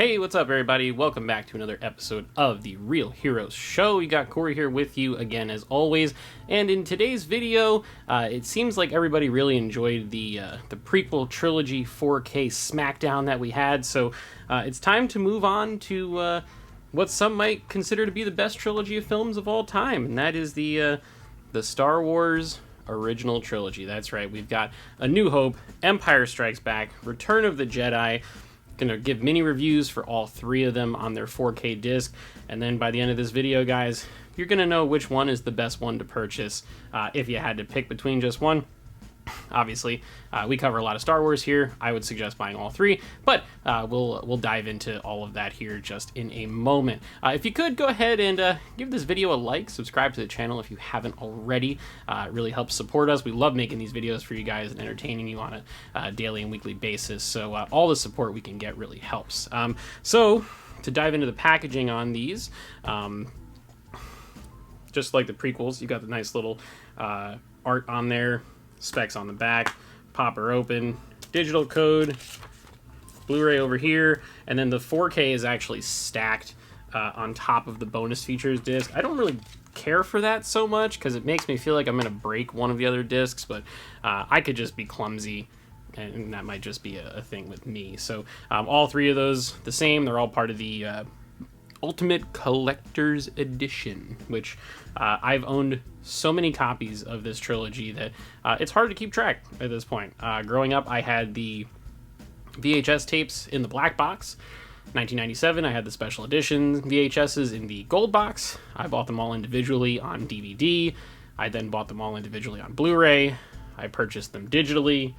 Hey, what's up, everybody? Welcome back to another episode of the Real Heroes Show. You got Cory here with you again, as always. And in today's video, it seems like everybody really enjoyed the prequel trilogy 4K smackdown that we had. So it's time to move on to what some might consider to be the best trilogy of films of all time, and that is the Star Wars original trilogy. That's right. We've got A New Hope, Empire Strikes Back, Return of the Jedi. Gonna give mini reviews for all three of them on their 4K disc, and then by the end of this video, guys, you're gonna know which one is the best one to purchase if you had to pick between just one. Obviously, we cover a lot of Star Wars here. I would suggest buying all three, but we'll dive into all of that here just in a moment. If you could, go ahead and give this video a like, subscribe to the channel if you haven't already. It really helps support us. We love making these videos for you guys and entertaining you on a daily and weekly basis, so all the support we can get really helps. So, to dive into the packaging on these, just like the prequels, you got the nice little art on there, specs on the back, pop her open, digital code, Blu-ray over here, and then the 4K is actually stacked on top of the bonus features disc. I don't really care for that so much because it makes me feel like I'm going to break one of the other discs, but I could just be clumsy, and that might just be a thing with me. So all three of those the same. They're all part of the Ultimate Collector's Edition, which I've owned so many copies of this trilogy that it's hard to keep track at this point. Growing up, I had the VHS tapes in the black box. 1997, I had the special edition VHSs in the gold box. I bought them all individually on DVD. I then bought them all individually on Blu-ray. I purchased them digitally,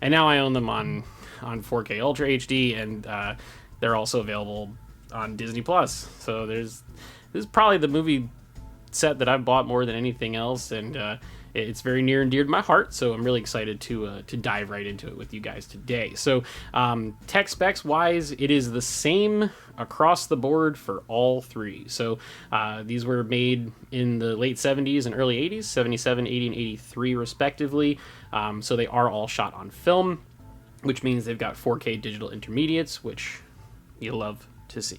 and now I own them on 4K Ultra HD, and they're also available on Disney Plus. So this is probably the movie set that I've bought more than anything else, and it's very near and dear to my heart, so I'm really excited to dive right into it with you guys today. So tech specs wise, it is the same across the board for all three. So these were made in the late 70s and early 80s, 77, 80, and 83 respectively. So they are all shot on film, which means they've got 4K digital intermediates, which you love to see.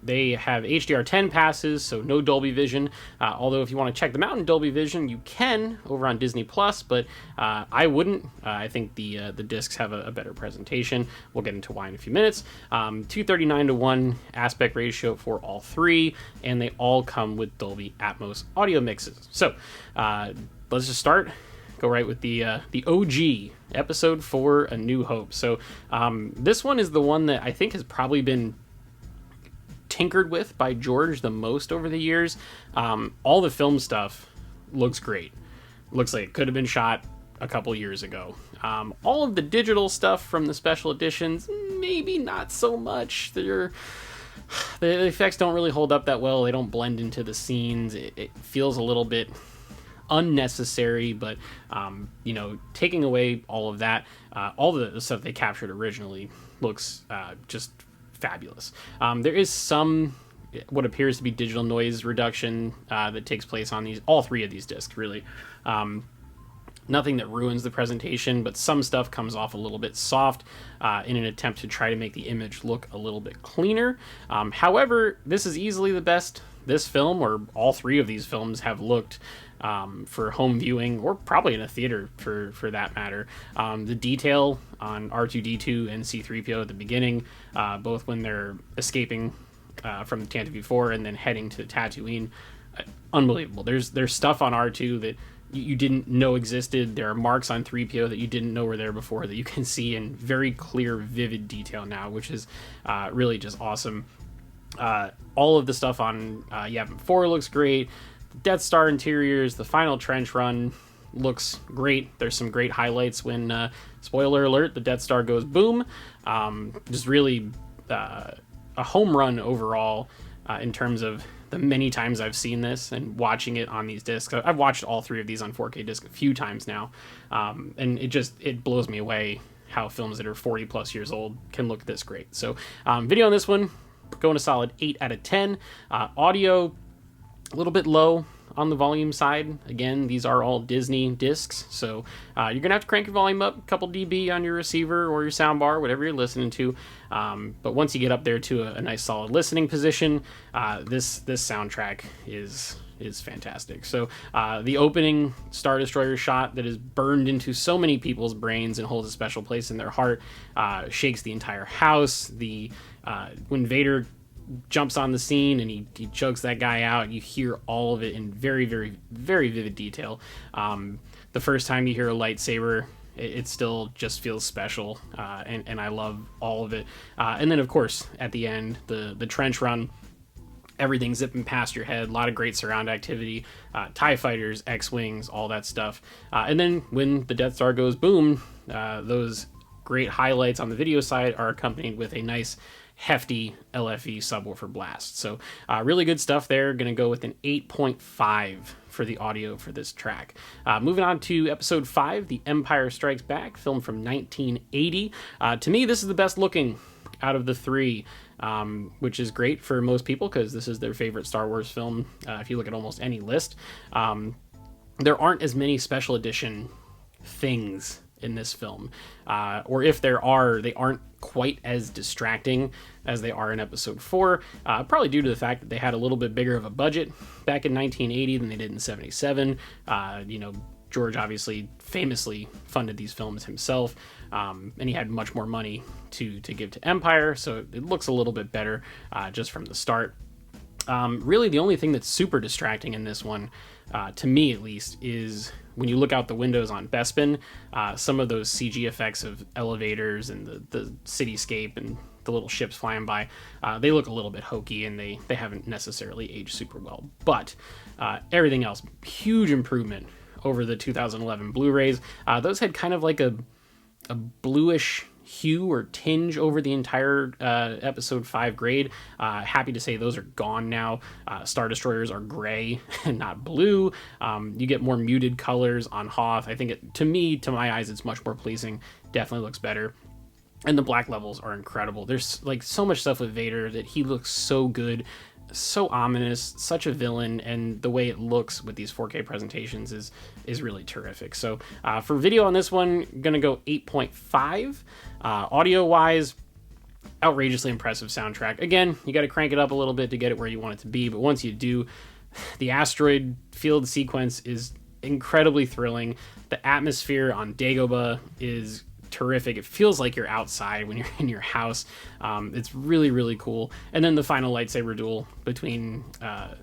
They have HDR10 passes, so no Dolby Vision, although if you want to check them out in Dolby Vision, you can over on Disney Plus, but I wouldn't. I think the discs have a better presentation. We'll get into why in a few minutes. 239:1 aspect ratio for all three, and they all come with Dolby Atmos audio mixes. So let's just start. Go right with the OG, episode 4, A New Hope. So this one is the one that I think has probably been tinkered with by George the most over the years. All the film stuff looks great. Looks like it could have been shot a couple years ago. All of the digital stuff from the special editions, maybe not so much. The effects don't really hold up that well. They don't blend into the scenes. It feels a little bit unnecessary, but taking away all of that, all the stuff they captured originally looks just fabulous. There is some what appears to be digital noise reduction that takes place on all three of these discs, really. Nothing that ruins the presentation, but some stuff comes off a little bit soft in an attempt to try to make the image look a little bit cleaner. However, this is easily the best this film, or all three of these films, have looked for home viewing, or probably in a theater for that matter. The detail on R2-D2 and C-3PO at the beginning, both when they're escaping from Tantive 4 and then heading to Tatooine, unbelievable. There's stuff on R2 that you didn't know existed. There are marks on 3PO that you didn't know were there before that you can see in very clear, vivid detail now, which is really just awesome. All of the stuff on Yavin 4 looks great. Death Star interiors, the final trench run looks great. There's some great highlights when, spoiler alert, the Death Star goes boom. Just really a home run overall in terms of the many times I've seen this and watching it on these discs. I've watched all three of these on 4K disc a few times now, and it blows me away how films that are 40 plus years old can look this great. So video on this one, going a solid 8 out of 10. Audio, a little bit low on the volume side. Again, these are all Disney discs, so you're gonna have to crank your volume up a couple dB on your receiver or your soundbar, whatever you're listening to. But once you get up there to a nice solid listening position, this soundtrack is fantastic. So the opening Star Destroyer shot that is burned into so many people's brains and holds a special place in their heart, shakes the entire house. When Vader jumps on the scene and he chokes that guy out, you hear all of it in very, very, very vivid detail. The first time you hear a lightsaber, it still just feels special, and I love all of it. And then, of course, at the end, the trench run, everything zipping past your head, a lot of great surround activity, TIE fighters, X-Wings, all that stuff. And then when the Death Star goes boom, those great highlights on the video side are accompanied with a nice hefty LFE subwoofer blast. So really good stuff there. Gonna go with an 8.5 for the audio for this track. Moving on to episode 5, The Empire Strikes Back, filmed from 1980. To me, this is the best looking out of the three, which is great for most people because this is their favorite Star Wars film. If you look at almost any list, there aren't as many special edition things in this film, or if there are, they aren't quite as distracting as they are in episode 4, probably due to the fact that they had a little bit bigger of a budget back in 1980 than they did in 77. George obviously famously funded these films himself, and he had much more money to give to Empire, so it looks a little bit better just from the start. Really, the only thing that's super distracting in this one, to me at least, is when you look out the windows on Bespin, some of those CG effects of elevators and the cityscape and the little ships flying by, they look a little bit hokey, and they haven't necessarily aged super well. But everything else, huge improvement over the 2011 Blu-rays. Those had kind of like a bluish hue or tinge over the entire episode 5 grade. Happy to say those are gone now. Star Destroyers are gray and not blue. You get more muted colors on Hoth. I think to my eyes, it's much more pleasing. Definitely looks better. And the black levels are incredible. There's like so much stuff with Vader that he looks so good, so ominous, such a villain, and the way it looks with these 4K presentations is really terrific. So for video on this one, gonna go 8.5. Audio wise, outrageously impressive soundtrack. Again, you got to crank it up a little bit to get it where you want it to be, but once you do, the asteroid field sequence is incredibly thrilling. The atmosphere on Dagobah is terrific. It feels like you're outside when you're in your house. It's really, really cool. And then the final lightsaber duel between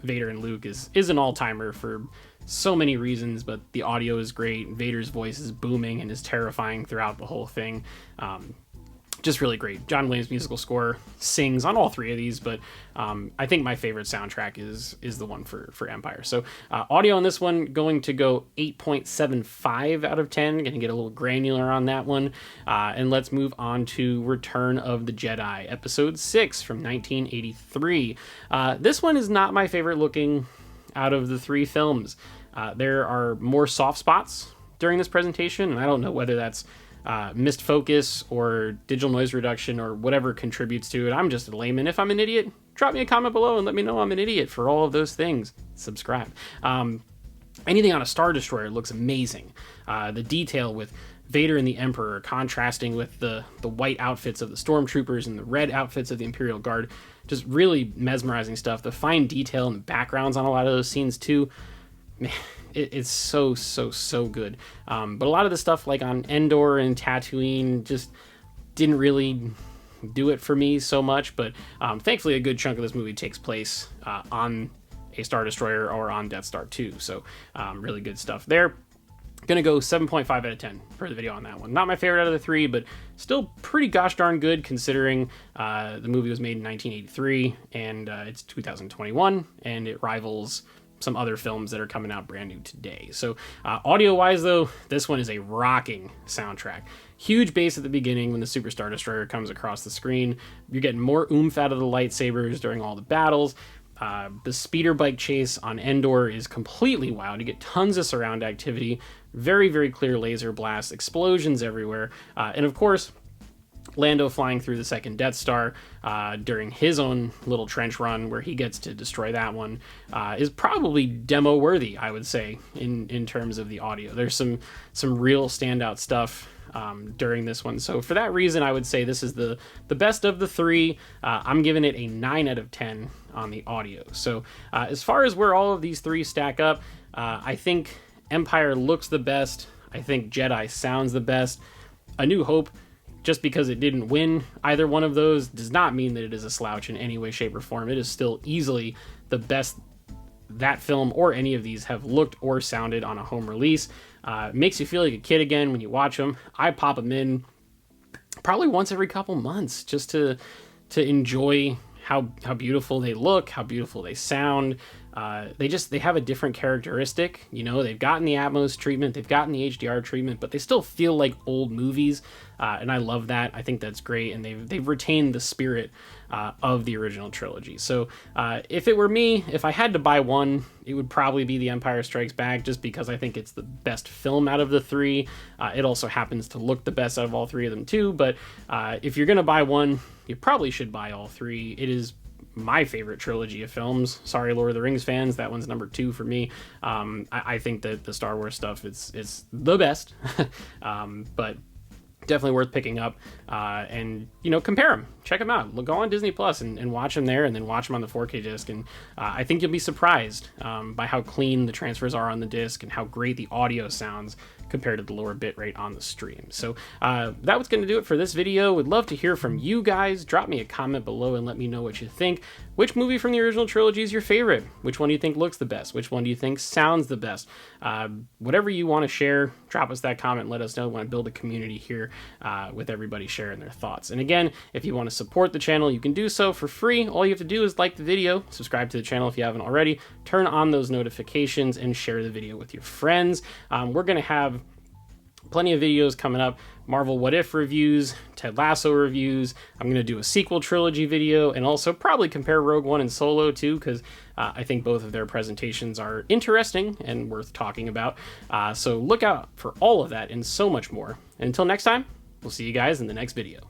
Vader and Luke is an all-timer for so many reasons, but the audio is great. Vader's voice is booming and is terrifying throughout the whole thing. Just really great. John Williams' musical score sings on all three of these, but I think my favorite soundtrack is the one for Empire. So audio on this one going to go 8.75 out of 10. Going to get a little granular on that one. And let's move on to Return of the Jedi, episode 6 from 1983. This one is not my favorite looking out of the three films. There are more soft spots during this presentation, and I don't know whether that's missed focus or digital noise reduction or whatever contributes to it. I'm just a layman. If I'm an idiot, drop me a comment below and let me know I'm an idiot for all of those things. Subscribe. Anything on a Star Destroyer looks amazing. The detail with Vader and the Emperor contrasting with the white outfits of the Stormtroopers and the red outfits of the Imperial Guard, just really mesmerizing stuff. The fine detail and the backgrounds on a lot of those scenes too, man, it's so good. But a lot of the stuff like on Endor and Tatooine just didn't really do it for me so much. But thankfully, a good chunk of this movie takes place on a Star Destroyer or on Death Star 2. So really good stuff there. Gonna go 7.5 out of 10 for the video on that one. Not my favorite out of the three, but still pretty gosh darn good considering the movie was made in 1983 and it's 2021 and it rivals some other films that are coming out brand new today. So audio wise though, this one is a rocking soundtrack. Huge bass at the beginning when the Super Star Destroyer comes across the screen. You're getting more oomph out of the lightsabers during all the battles. The speeder bike chase on Endor is completely wild. You get tons of surround activity, very, very clear laser blasts, explosions everywhere. And of course, Lando flying through the second Death Star during his own little trench run where he gets to destroy that one is probably demo worthy, I would say, in terms of the audio. There's some real standout stuff during this one. So for that reason, I would say this is the best of the three. I'm giving it a 9 out of 10 on the audio. So as far as where all of these three stack up, I think Empire looks the best. I think Jedi sounds the best. A New Hope, just because it didn't win either one of those, does not mean that it is a slouch in any way, shape, or form. It is still easily the best that film or any of these have looked or sounded on a home release. Makes you feel like a kid again when you watch them. I pop them in probably once every couple months just to enjoy how beautiful they look, how beautiful they sound. They have a different characteristic. You know, they've gotten the Atmos treatment, they've gotten the HDR treatment, but they still feel like old movies, and I love that. I think that's great, and they've retained the spirit of the original trilogy. So if it were me, if I had to buy one, it would probably be The Empire Strikes Back, just because I think it's the best film out of the three. It also happens to look the best out of all three of them too, but if you're gonna buy one, you probably should buy all three. It is my favorite trilogy of films. Sorry, Lord of the Rings fans, that one's number 2 for me. I think that the Star Wars stuff is the best, but definitely worth picking up, and compare them, check them out. Go on Disney Plus and watch them there, and then watch them on the 4K disc, and I think you'll be surprised by how clean the transfers are on the disc and how great the audio sounds compared to the lower bitrate on the stream. So that was going to do it for this video. Would love to hear from you guys. Drop me a comment below and let me know what you think. Which movie from the original trilogy is your favorite? Which one do you think looks the best? Which one do you think sounds the best? Whatever you want to share, drop us that comment and let us know. We want to build a community here with everybody sharing their thoughts. And again, if you want to support the channel, you can do so for free. All you have to do is like the video, subscribe to the channel if you haven't already, turn on those notifications, and share the video with your friends. We're going to have plenty of videos coming up. Marvel What If reviews, Ted Lasso reviews. I'm going to do a sequel trilogy video, and also probably compare Rogue One and Solo too, because I think both of their presentations are interesting and worth talking about. So look out for all of that and so much more. And until next time, we'll see you guys in the next video.